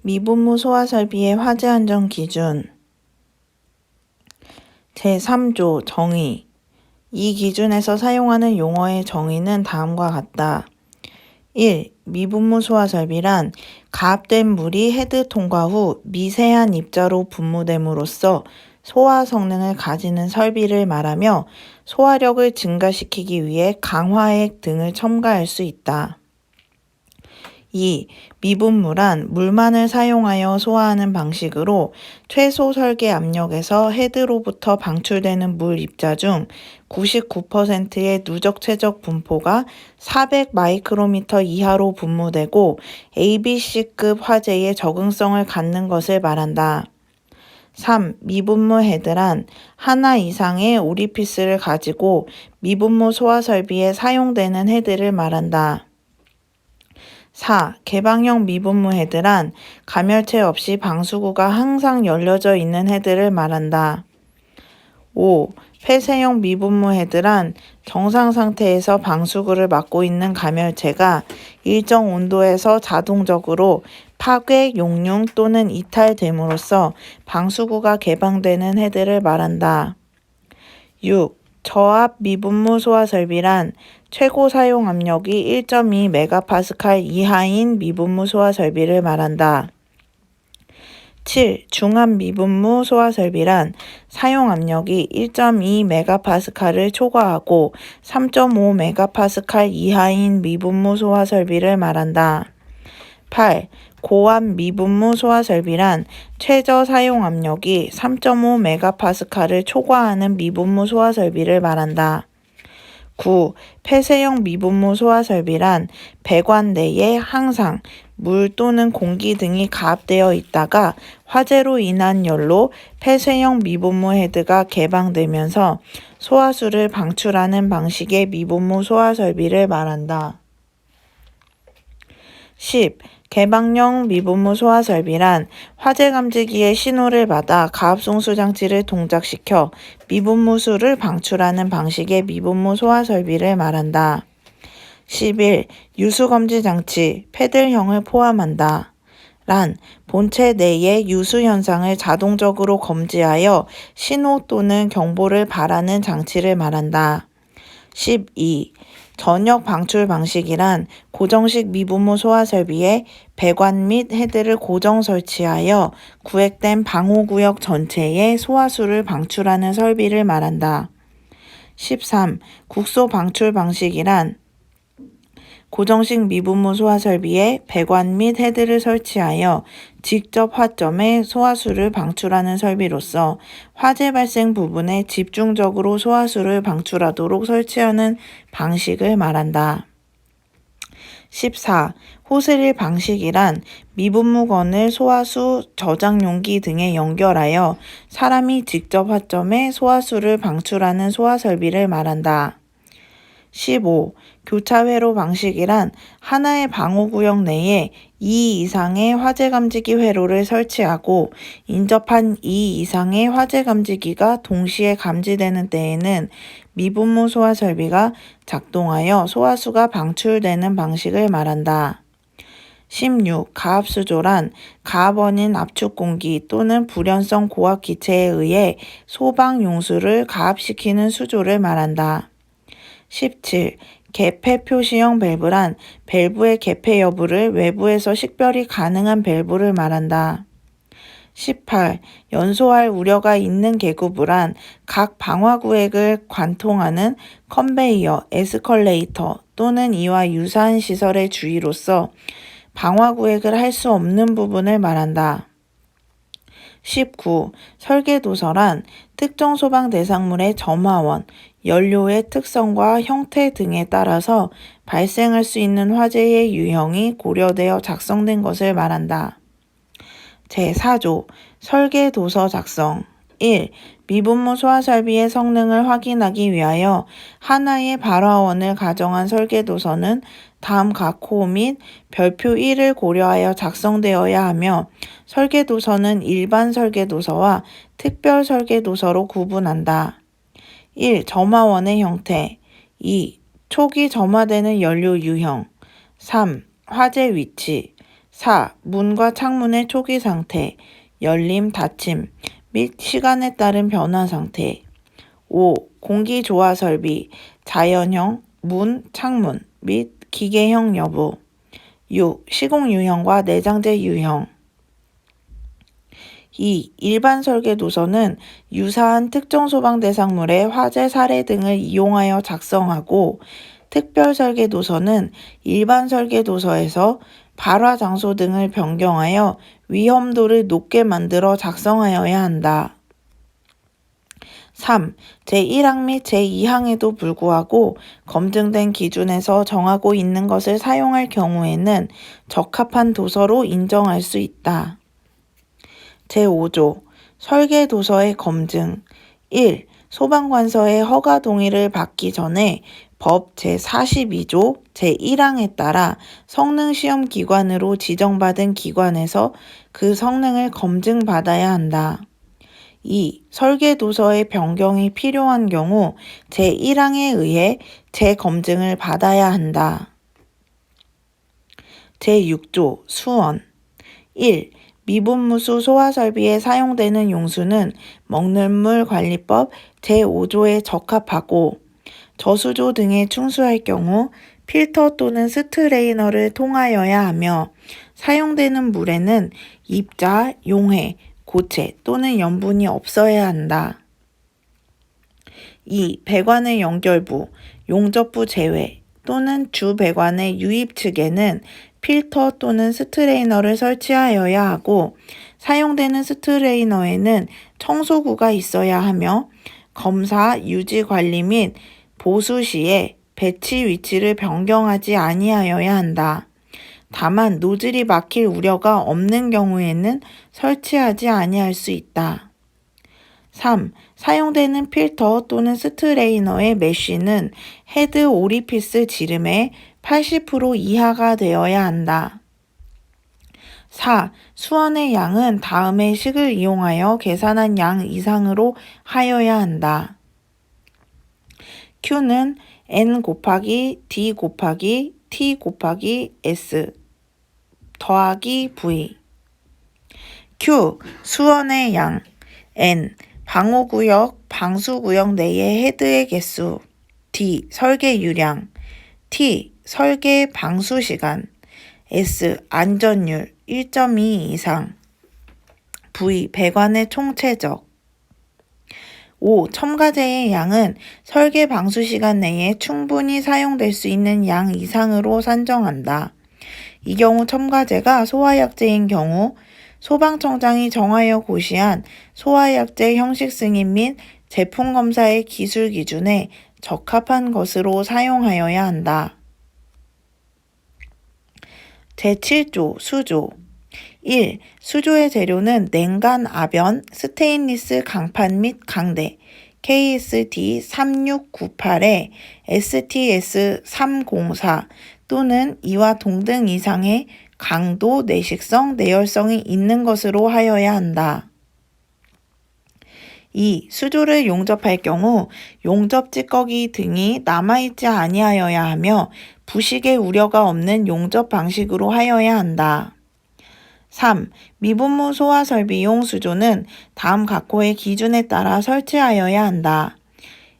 미분무 소화설비의 화재 안전 기준 제3조 정의 이 기준에서 사용하는 용어의 정의는 다음과 같다. 1. 미분무 소화설비란 가압된 물이 헤드 통과 후 미세한 입자로 분무됨으로써 소화 성능을 가지는 설비를 말하며 소화력을 증가시키기 위해 강화액 등을 첨가할 수 있다. 2. 미분무란 물만을 사용하여 소화하는 방식으로 최소 설계 압력에서 헤드로부터 방출되는 물 입자 중 99%의 누적 최적 분포가 400 마이크로미터 이하로 분무되고 ABC급 화재에 적응성을 갖는 것을 말한다. 3. 미분무 헤드란 하나 이상의 오리피스를 가지고 미분무 소화 설비에 사용되는 헤드를 말한다. 4. 개방형 미분무 헤드란 가멸체 없이 방수구가 항상 열려져 있는 헤드를 말한다. 5. 폐쇄형 미분무 헤드란 정상 상태에서 방수구를 막고 있는 가멸체가 일정 온도에서 자동적으로 파괴, 용융 또는 이탈됨으로써 방수구가 개방되는 헤드를 말한다. 6. 저압 미분무 소화 설비란 최고 사용 압력이 1.2 메가파스칼 이하인 미분무 소화 설비를 말한다. 7. 중압 미분무 소화 설비란 사용 압력이 1.2 메가파스칼을 초과하고 3.5 메가파스칼 이하인 미분무 소화 설비를 말한다. 8. 고압 미분무 소화 설비란 최저 사용 압력이 3.5 메가파스칼을 초과하는 미분무 소화 설비를 말한다. 9. 폐쇄형 미분무 소화 설비란 배관 내에 항상 물 또는 공기 등이 가압되어 있다가 화재로 인한 열로 폐쇄형 미분무 헤드가 개방되면서 소화수를 방출하는 방식의 미분무 소화 설비를 말한다. 10. 개방형 미분무 소화 설비란 화재 감지기의 신호를 받아 가압송수 장치를 동작시켜 미분무수를 방출하는 방식의 미분무 소화 설비를 말한다. 11. 유수검지 장치, 패들형을 포함한다. 란 본체 내의 유수 현상을 자동적으로 검지하여 신호 또는 경보를 발하는 장치를 말한다. 12. 전역 방출 방식이란 고정식 미분무 소화 설비에 배관 및 헤드를 고정 설치하여 구획된 방호구역 전체에 소화수를 방출하는 설비를 말한다. 13. 국소 방출 방식이란 고정식 미분무 소화 설비에 배관 및 헤드를 설치하여 직접 화점에 소화수를 방출하는 설비로서 화재 발생 부분에 집중적으로 소화수를 방출하도록 설치하는 방식을 말한다. 14. 호스릴 방식이란 미분무건을 소화수 저장 용기 등에 연결하여 사람이 직접 화점에 소화수를 방출하는 소화 설비를 말한다. 15. 교차 회로 방식이란 하나의 방호구역 내에 2 이상의 화재 감지기 회로를 설치하고 인접한 2 이상의 화재 감지기가 동시에 감지되는 때에는 미분무 소화 설비가 작동하여 소화수가 방출되는 방식을 말한다. 16. 가압수조란 가압원인 압축공기 또는 불연성 고압 기체에 의해 소방 용수를 가압시키는 수조를 말한다. 17. 개폐 표시형 밸브란 밸브의 개폐 여부를 외부에서 식별이 가능한 밸브를 말한다. 18. 연소할 우려가 있는 계구부란 각 방화구획을 관통하는 컨베이어, 에스컬레이터 또는 이와 유사한 시설의 주위로서 방화구획을 할 수 없는 부분을 말한다. 19. 설계도서란 특정 소방 대상물의 점화원, 연료의 특성과 형태 등에 따라서 발생할 수 있는 화재의 유형이 고려되어 작성된 것을 말한다. 제4조 설계도서 작성 1. 미분무 소화 설비의 성능을 확인하기 위하여 하나의 발화원을 가정한 설계도서는 다음 각호 및 별표 1을 고려하여 작성되어야 하며 설계도서는 일반 설계도서와 특별 설계도서로 구분한다. 1. 점화원의 형태 2. 초기 점화되는 연료 유형 3. 화재 위치 4. 문과 창문의 초기 상태, 열림, 닫힘 및 시간에 따른 변화 상태. 5. 공기 조화 설비, 자연형, 문, 창문 및 기계형 여부. 6. 시공 유형과 내장재 유형. 2. 일반 설계 도서는 유사한 특정 소방 대상물의 화재 사례 등을 이용하여 작성하고, 특별 설계 도서는 일반 설계 도서에서 발화 장소 등을 변경하여 위험도를 높게 만들어 작성하여야 한다. 3. 제1항 및 제2항에도 불구하고 검증된 기준에서 정하고 있는 것을 사용할 경우에는 적합한 도서로 인정할 수 있다. 제5조 설계 도서의 검증. 1. 소방관서의 허가 동의를 받기 전에 법 제42조 제1항에 따라 성능시험기관으로 지정받은 기관에서 그 성능을 검증받아야 한다. 2. 설계도서의 변경이 필요한 경우 제1항에 의해 재검증을 받아야 한다. 제6조 수원. 1. 미분무수 소화설비에 사용되는 용수는 먹는물 관리법 제5조에 적합하고, 저수조 등에 충수할 경우 필터 또는 스트레이너를 통하여야 하며, 사용되는 물에는 입자, 용해, 고체 또는 염분이 없어야 한다. 2. 배관의 연결부, 용접부 제외 또는 주 배관의 유입 측에는 필터 또는 스트레이너를 설치하여야 하고, 사용되는 스트레이너에는 청소구가 있어야 하며, 검사, 유지 관리 및 보수 시에 배치 위치를 변경하지 아니하여야 한다. 다만 노즐이 막힐 우려가 없는 경우에는 설치하지 아니할 수 있다. 3. 사용되는 필터 또는 스트레이너의 메쉬는 헤드 오리피스 지름의 80% 이하가 되어야 한다. 4. 수원의 양은 다음의 식을 이용하여 계산한 양 이상으로 하여야 한다. Q는 N 곱하기 D 곱하기 T 곱하기 S 더하기 V. Q. 수원의 양. N. 방호구역, 방수구역 내의 헤드의 개수. D. 설계 유량. T. 설계 방수 시간. S. 안전율 1.2 이상. V. 배관의 총체적. 5. 첨가제의 양은 설계 방수 시간 내에 충분히 사용될 수 있는 양 이상으로 산정한다. 이 경우 첨가제가 소화약제인 경우 소방청장이 정하여 고시한 소화약제 형식 승인 및 제품 검사의 기술 기준에 적합한 것으로 사용하여야 한다. 제7조 수조. 1. 수조의 재료는 냉간 아변, 스테인리스 강판 및 강대, KSD 3698에 STS 304 또는 이와 동등 이상의 강도, 내식성, 내열성이 있는 것으로 하여야 한다. 2. 수조를 용접할 경우 용접 찌꺼기 등이 남아있지 아니하여야 하며 부식의 우려가 없는 용접 방식으로 하여야 한다. 3. 미분무 소화 설비용 수조는 다음 각호의 기준에 따라 설치하여야 한다.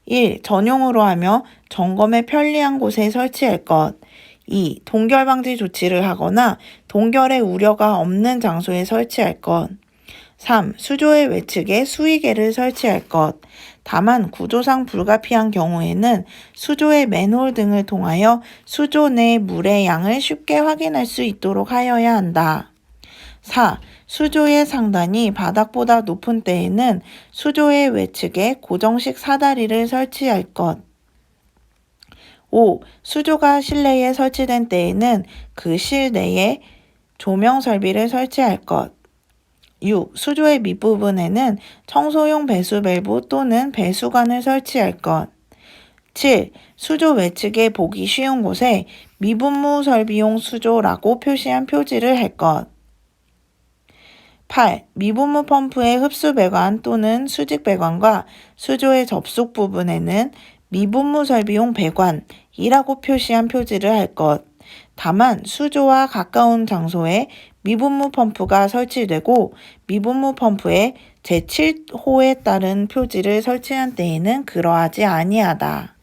1. 전용으로 하며 점검에 편리한 곳에 설치할 것. 2. 동결 방지 조치를 하거나 동결의 우려가 없는 장소에 설치할 것. 3. 수조의 외측에 수위계를 설치할 것. 다만 구조상 불가피한 경우에는 수조의 맨홀 등을 통하여 수조 내 물의 양을 쉽게 확인할 수 있도록 하여야 한다. 4. 수조의 상단이 바닥보다 높은 때에는 수조의 외측에 고정식 사다리를 설치할 것. 5. 수조가 실내에 설치된 때에는 그 실내에 조명 설비를 설치할 것. 6. 수조의 밑부분에는 청소용 배수 밸브 또는 배수관을 설치할 것. 7. 수조 외측에 보기 쉬운 곳에 미분무 설비용 수조라고 표시한 표지를 할 것. 8. 미분무 펌프의 흡수 배관 또는 수직 배관과 수조의 접속 부분에는 미분무 설비용 배관이라고 표시한 표지를 할 것. 다만 수조와 가까운 장소에 미분무 펌프가 설치되고 미분무 펌프에 제7호에 따른 표지를 설치한 때에는 그러하지 아니하다.